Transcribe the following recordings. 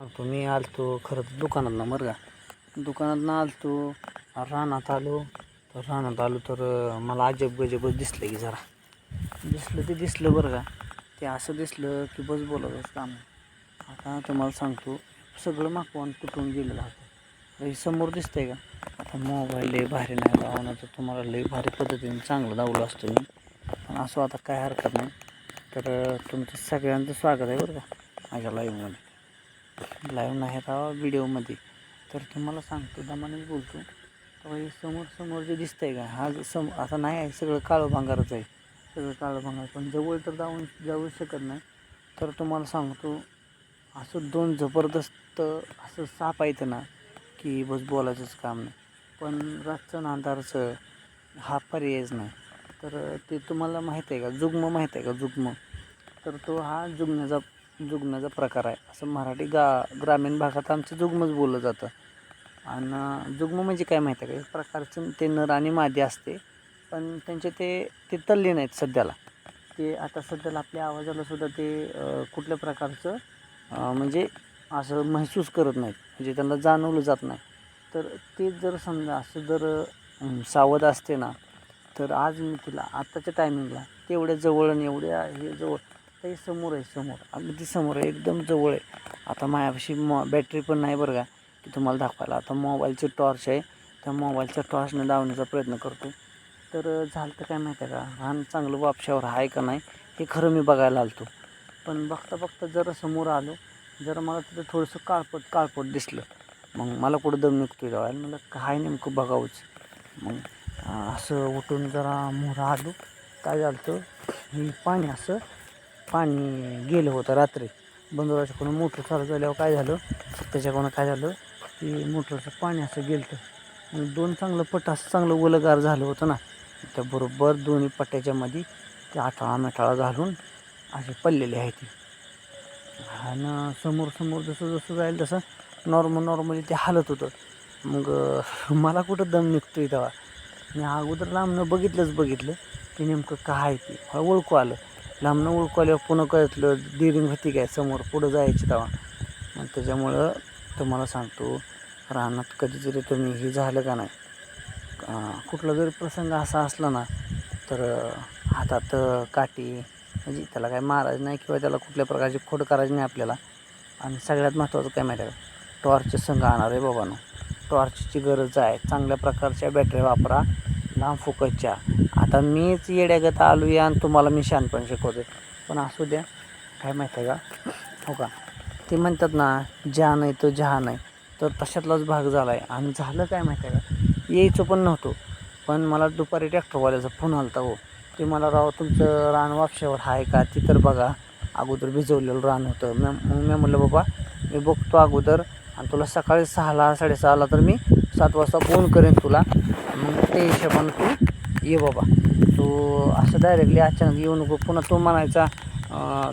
मी आलतो खरं तर दुकानात बरं का. दुकानात आलतो, रानात आलो तर मला अजब गजबच दिसलं की जरा दिसलं बरं का. ते असं दिसलं की बस बोलायचंच काम नाही. आता तुम्हाला सांगतो, सगळं मागवान तुटून गेलेलं होतं. हे समोर दिसतंय का. आता मोबाईल लई भारी नाही लावणं, तर तुम्हाला लई भारी पद्धतीने चांगलं दावलं असतं मी. पण असं आता काय हरकत नाही. तर तुमचं सगळ्यांचं स्वागत आहे बरं का माझ्या लाईव्हमध्ये. लाईव्ह नाही राहा व्हिडिओमध्ये. तर तुम्हाला सांगतो, दमानेच बोलतो. तर हे समोर जे दिसतंय का, हा आता नाही आहे, सगळं काळं भांगारच आहे. सगळं काळं भांगार. पण जवळ तर जाऊ शकत नाही. तर तुम्हाला सांगतो, असं दोन जबरदस्त असं साप येतं ना की बस बोलायचंच काम नाही. पण रातचं अंधारचं हा पर्यायच नाही. तर ते तुम्हाला माहीत आहे का, जुगमं माहीत आहे का, जुगमं. तर तो हा जुगण्याचा प्रकार आहे. असं मराठी ग्रामीण भागात आमचं जुगमंच बोललं जातं. आणि जुगमं म्हणजे काय माहीत आहे का, एक प्रकारचं ते नर आणि मादी असते. पण त्यांचे ते तल्लीन नाहीत सध्याला. ते आता सध्याला आपल्या आवाजाला सुद्धा ते कुठल्या प्रकारचं म्हणजे असं महसूस करत नाहीत, म्हणजे त्यांना जाणवलं जात नाही. तर ते जर समजा असं जर सावध असते ना, तर आज मी तिला आत्ताच्या टायमिंगला तेवढ्या जवळ आणि एवढ्या हे जवळ ते समोर अगदी समोर आहे, एकदम जवळ आहे. आता माझ्यापाशी बॅटरी पण नाही बरं का, की तुम्हाला दाखवायला. आता मोबाईलची टॉर्च आहे, त्या मोबाईलच्या टॉर्चने लावण्याचा प्रयत्न करतो. तर झालं तर काय माहिती आहे का, रान चांगलं वापशावर आहे का नाही हे खरं मी बघायला आलतो. पण बघता जरा समोर आलो, जरा मला तिथं थोडंसं काळपट दिसलं. मग मला कुठं दम निघतोय जावायला, मला काय नेमकं बघावंच. मग असं उठून जरा मोहरा आलो. काय झालं तर पाणी गेलं होतं रात्री. बंदराच्याकडून मोटर चालू झाल्यावर काय झालं, त्याच्याकडून काय झालं की मोटरचं पाणी असं गेलं तर दोन चांगलं पट असं चांगलं ओलगार झालं होतं ना. त्या बरोबर दोन्ही पट्ट्याच्या मध्ये ते आठाळा घालून असे पडलेले आहे ती. आणि समोर जसं जाईल तसं नॉर्मली ते हालत होतं. मग मला कुठं दम निघतोय तेव्हा. मी अगोदर लांबनं बघितलं की नेमकं काय आहे ते मला ओळखू आलं. लांबनं ओळखू आल्यावर पुन्हा कळतलं डिरिंग होती काय समोर पुढं जायची तेव्हा. मग त्याच्यामुळं तुम्हाला सांगतो, रानात कधीतरी तुम्ही हे झालं का नाही, कुठला जरी प्रसंग असा असला ना, तर हातात काठी, म्हणजे त्याला काय मारायचं नाही किंवा त्याला कुठल्या प्रकारची खोड करायची नाही आपल्याला. आणि सगळ्यात महत्त्वाचं काय माहिती आहे का, टॉर्च संग आणणार आहे बाबांनो. टॉर्चची गरज आहे. चांगल्या प्रकारच्या बॅटरी वापरा, लांब फोकसच्या. आता मीच येड्यागत आलो या आणि तुम्हाला मी शहाणपण शिकवतो. पण असू द्या, काय माहिती आहे का, हो का, ते म्हणतात ना, जहान आहे तो जहान आहे. तर तशातलाच भाग झाला आहे. आणि झालं काय माहिती आहे का, यायचं पण नव्हतं. पण मला दुपारी ट्रॅक्टरवाल्याचा फोन आला होता. हो, ते मला राव तुमचं रान वापशावर आहे का, ती तर बघा. अगोदर भिजवलेलं रान होतं. मग मी म्हणलं बाबा मी बघतो अगोदर, आणि तुला सकाळी 6ला 6:30ला तर मी 7 वाजता फोन करेन तुला. मग ते हिशोबानं तू ये बाबा. तू असं डायरेक्टली अचानक येऊ नको. पुन्हा तो म्हणायचा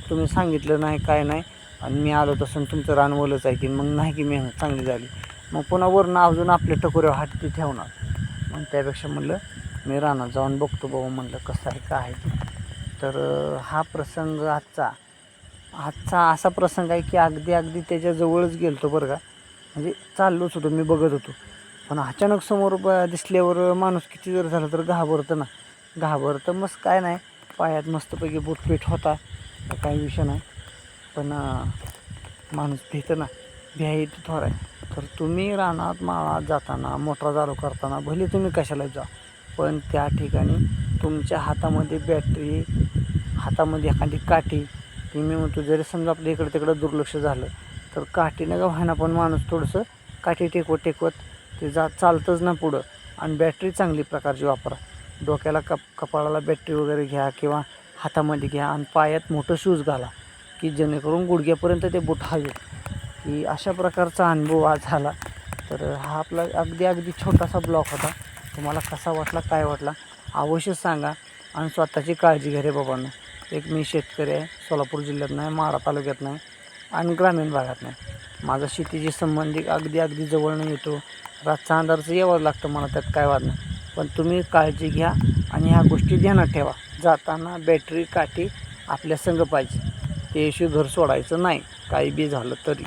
तुम्ही सांगितलं नाही काय नाही आणि मी आलो तसं तुमचं रान ओलंच आहे की, मग नाही की मेहनत चांगली झाली. मग पुन्हा वरनं अजून आपल्या टकोऱ्यावर हात ती ठेवणार. मग त्यापेक्षा म्हणलं मी रानात जाऊन बघतो बाबा, म्हणलं कसं आहे काय आहे. तर हा प्रसंग आजचा असा प्रसंग आहे की अगदी त्याच्याजवळच गेलतो बरं का. म्हणजे चाललोच होतो, मी बघत होतो. पण अचानक समोर दिसल्यावर माणूस किती जर झालं तर घाबरतं मस्त काय नाही. पायात मस्तपैकी बूटपीठ होता, तर काही विषय नाही. पण माणूस भीतं ना, भ्यायचं थोडं आहे. तर तुम्ही रानात माळात जाताना, मोटर चालू करताना भले तुम्ही कशाला जा, पण त्या ठिकाणी तुमच्या हातामध्ये बॅटरी, हातामध्ये एखादी काठी, ती मी म्हणतो जरी समजा आपल्या इकडं तिकडं दुर्लक्ष झालं तर काठीनं का व्हायना पण माणूस थोडंसं काठी टेकवत ते चालतंच ना पुढं. आणि बॅटरी चांगली प्रकारची वापरा. डोक्याला कपाळाला बॅटरी वगैरे घ्या किंवा हातामध्ये घ्या, आणि पायात मोठं शूज घाला की जेणेकरून गुडघ्यापर्यंत ते बूट हवेत. की अशा प्रकारचा अनुभव आज झाला. तर हा आपला अगदी छोटासा ब्लॉग होता. तुम्हाला कसा वाटला, काय वाटला अवश्य सांगा. आणि स्वतःची काळजी घ्या रे बाबांनो. एक मी शेतकरी आहे, सोलापूर जिल्ह्यात नाही, माढा तालुक्यात नाही आणि ग्रामीण भागात नाही. माझा शेतीशी संबंधित अगदी जवळनं येतो. रातचा अंधारचं यावं लागतं मला, त्यात काय वाद नाही. पण तुम्ही काळजी घ्या आणि ह्या गोष्टी ध्यानात ठेवा. जाताना बॅटरी काठी आपल्या संग पाहिजे. ते घर सोडायचं नाही, काही बी झालं तरी.